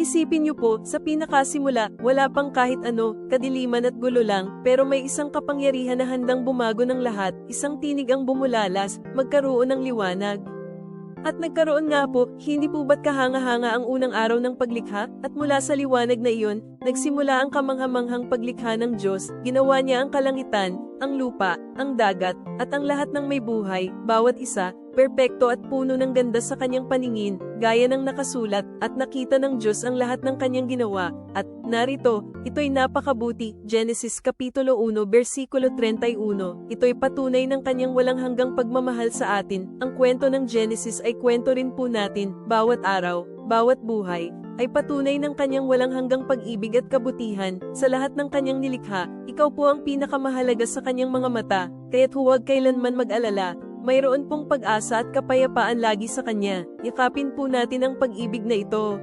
Isipin niyo po, sa pinakasimula, wala pang kahit ano, kadiliman at gulo lang, pero may isang kapangyarihan na handang bumago ng lahat, isang tinig ang bumulalas, magkaroon ng liwanag. At nagkaroon nga po, hindi po ba't kahanga-hanga ang unang araw ng paglikha, at mula sa liwanag na iyon, nagsimula ang kamanghamanghang paglikha ng Diyos, ginawa niya ang kalangitan, ang lupa, ang dagat, at ang lahat ng may buhay, bawat isa, perpekto at puno ng ganda sa kanyang paningin, gaya ng nakasulat, at nakita ng Diyos ang lahat ng kanyang ginawa, at, narito, ito'y napakabuti, Genesis Kapitulo 1 versikulo 31, ito'y patunay ng kanyang walang hanggang pagmamahal sa atin, ang kwento ng Genesis ay kwento rin po natin, bawat araw, bawat buhay, ay patunay ng kanyang walang hanggang pag-ibig at kabutihan, sa lahat ng kanyang nilikha, ikaw po ang pinakamahalaga sa kanyang mga mata, kaya't huwag kailanman mag-alala, mayroon pong pag-asa at kapayapaan lagi sa kanya, yakapin po natin ang pag-ibig na ito.